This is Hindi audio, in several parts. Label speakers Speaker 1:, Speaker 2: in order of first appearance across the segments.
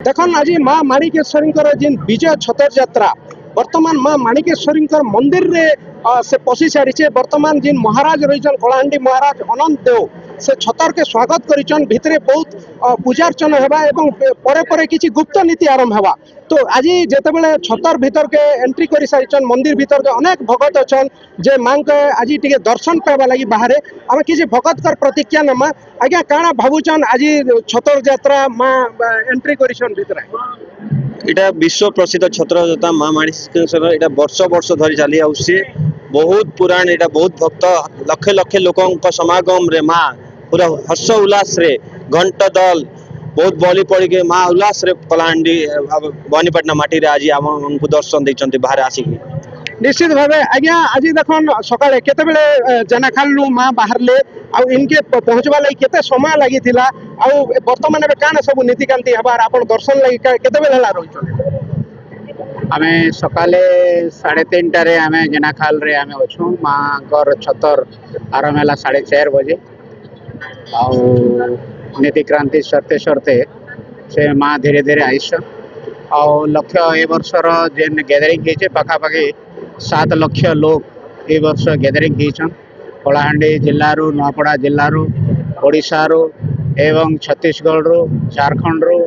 Speaker 1: देखन आज माँ माणिकेश्वरी जिन विजय छतर यात्रा वर्तमान माँ माणिकेश्वरी मंदिर रे से पशि सारी वर्तमान जिन महाराज रही कलाहांडी महाराज अनंत देव से छतर के स्वागत करिछन भितरे बहुत पूजार्चना हेबा एवं परे परे किछि गुप्त नीति आरंभ हेबा। तो आज जेतेबेले छतर भीतर के एंट्री करि सारिछन मंदिर भीतर के अनेक भगत अछन जे मां के आज टिके दर्शन पाइबा लागि बाहरे आमे किछि भगत कर प्रतिज्ञा नमा आज्ञा काना भाबुछन आज छतर यात्रा मां एंट्री करिछन भितरे
Speaker 2: इटा विश्व प्रसिद्ध छतर यात्रा मां माणिकेश्वरी इटा वर्ष वर्ष धरी चली आउछि बहुत पुराण इटा बहुत भक्त लक्ष लक्ष लोकों समागम रे माँ पूरा हर्ष उल्लास रे घंटा दल बहुत बलि पड़ के माँ उल्लास रे कलाहांडी भवानीपाटना माटी रे आज हमको दर्शन देइछन्ते बाहर आसिक
Speaker 1: निश्चित भाव आज्ञा आज देखन सकाळे केते बेले जनाखालु माँ बाहर ले आ इनके पहुंचवा लगी केते समय लागि थिला आ वर्तमान में काना सब नीतिकांति हबार आपण दर्शन लगी केते बेले हला रहिछन
Speaker 3: आमे सकाले 3:30 रे आमे जनाखाल रे आमे अछु माँ कर छतर आरंभ होला 4:30 बजे आ नीतिक्रांति सरते सरते से माँ धीरे धीरे आइस आ लक्ष्य ए वर्षर जेन गैदरिंग होइछे पाखापाखि 7 लाख लोग ए वर्ष गैदरिंग होइछन कलाहांडी जिल्ला रु नुआपड़ा जिल्ला रु ओडिशा रु एवं छत्तीसगढ़ रु झारखंड रु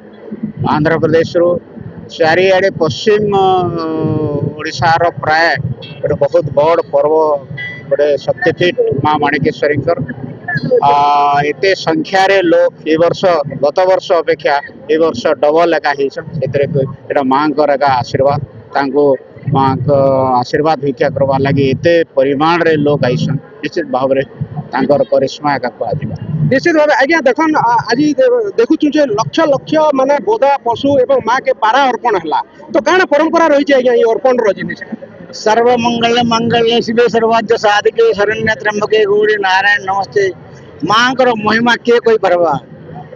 Speaker 3: आंध्र प्रदेश रु चारिआडे पश्चिम ओडिशार प्राय गोटे बहुत बड़ पर्व गोटे शक्तिपीठ माँ माणिकेश्वरी एते संख्यार लोग ए वर्ष गत वर्ष अपेक्षा ए वर्ष डबल एका माँ आशीर्वाद तांको माँ आशीर्वाद भिक्षा करवा लगी एते परिमाण रे लोग आईसन निश्चित भाव रे तांकर करिश्मा एका कहा
Speaker 1: निश्चित भाव आज्ञा देखन आज देखु लक्ष लक्ष माने बोधा पशु एवं माँ के पारा अर्पण है तो काना परंपरा रही है ये अर्पण रो जिनिस
Speaker 4: सर्वमंगल मंगल शिवे सर्वाद्य साधिके शरण्य त्र्यंबके गौरी नारायण नमस्ते माँ को महिमा किए कोई परवा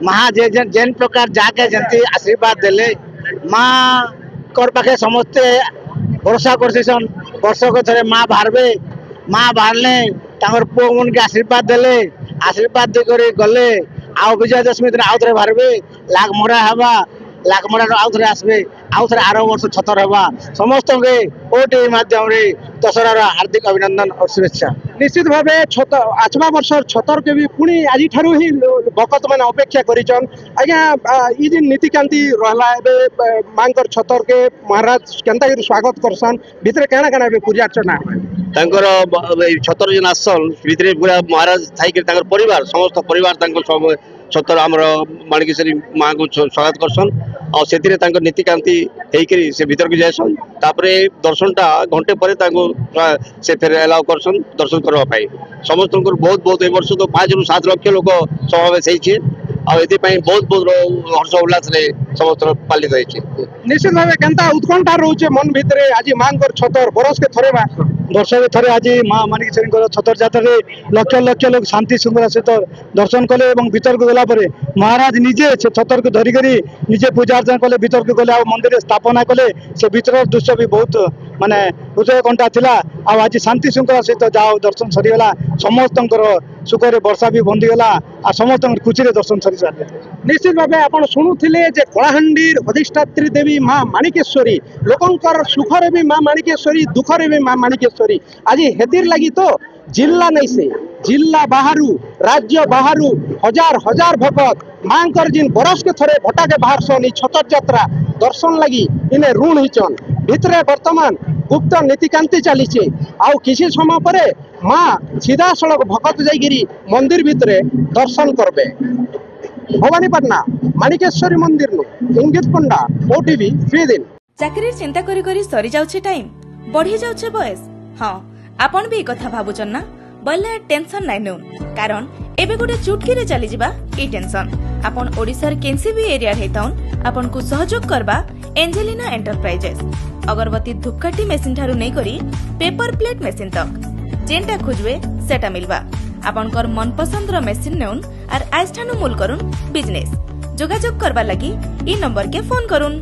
Speaker 4: महा जेन प्रकार जाके जंती आशीर्वाद देले माँ कर पाखे समस्ते भरोसा करछन वर्षक थरे माँ बाहरबे माँ बाहरले तांकर पुओ मन के आशीर्वाद देले आशीर्वाद दे करे गले आ विजय दशमी दिन आउथरे बाहरबे लागमरा हवा लागमरा आउथरे आसबे आउथरे 8 वर्ष छतर हवा समस्त के ओटी माध्यम रे दशहरा हार्दिक अभिनंदन और शुभेच्छा।
Speaker 1: निश्चित भाव आसवा वर्ष छतर के भी पुणी आज ठारू ही भक्त मैंने अपेक्षा करिछन आज्ञा ई दिन नीतिकांति रहला एबे मांकर छतर के महाराज केनता स्वागत करसन भितरे काना काना एबे पूजा अर्चना
Speaker 2: तांकर छतर जन आसन भितरे पूरा महाराज थाई के तांकर परिवार समस्त परिवार तांकर सब छतर आमर माणिकेश्वरी माँ को स्वागत करसन और से नीतिकांति होकर से भीतर को जासन तापरे दर्शनटा घंटे पर से फिर एलाउ करसन दर्शन करने समस्त बहुत बहुत ए वर्ष तो 5 ରୁ 7 लाख लोक समावेश होइछे और एथि बहुत बहुत हर्ष उल्लास रे समस्त पालित होइछे।
Speaker 1: निश्चित भाव केनता उत्कंठा रोचे मन भितरे आज मांकर छतर बरस के थरे
Speaker 4: वर्ष के थरे आज माँ माणिकेश्वरी छतर यात्रा लक्ष लक्ष लोग शांति श्रृंखला सहित दर्शन कले भीतर को गला महाराज निजे से छतर को धरिक निजे पूजा अर्चना कले भीतर को गले मंदिर स्थापना कले से भीतर दृश्य भी बहुत माने हृदय कंठा थिला आज शांति श्रृंखला सहित जाओ दर्शन सरीगला समस्त सुखरे वर्षा भी बंदीगला आ समस्त खुशी दर्शन सरी सारे।
Speaker 1: निश्चित भाव आप शुणुले कलाहांडी अधिष्ठात्री देवी माँ माणिकेश्वरी लोकंकर सुखरे भी माँ माणिकेश्वरी दुखरे भी माँ माणिकेश्वरी आज हेदिर लगी तो जिला नहीं से जिला बाहरु राज्य बाहरु हजार हजार भगत मांकर जिन बरस के थरे भटा के बाहर सन छतर यात्रा दर्शन लगी इन्हें ऋण हिचन भितरे वर्तमान गुप्त नीतिकांति चली किसी समय पर माँ सीधा सड़क भगत जाइगिरी मंदिर भितरे दर्शन करबे। भवानीपाटना माणिकेश्वरी मंदिर नु इंगित पंडा ओटीवी फ्री दिन
Speaker 5: चाकरी चिंता करी करी सरी जाउछे टाइम बढ़ी जाउछे बयस हाँ आपण भी कथा भाबुचन ना बोले टेंशन नाइ नु कारण एबे गोटे चुटकी रे चली जिबा ए टेंशन आपण ओडिसार केनसी भी एरिया हेताउन आपण को सहयोग करबा एंजेलिना एंटरप्राइजेस अगरबत्ती धूपकाठी मेसिन ठारू नै करी पेपर प्लेट मेसिन तक जेंटा खोजवे सेटा मिलबा आपण कर मन पसंद रो मेसिन नेउन आर आज ठानु मूल करुन बिजनेस जोगाजोग करबा लगी ई नंबर के फोन करुन।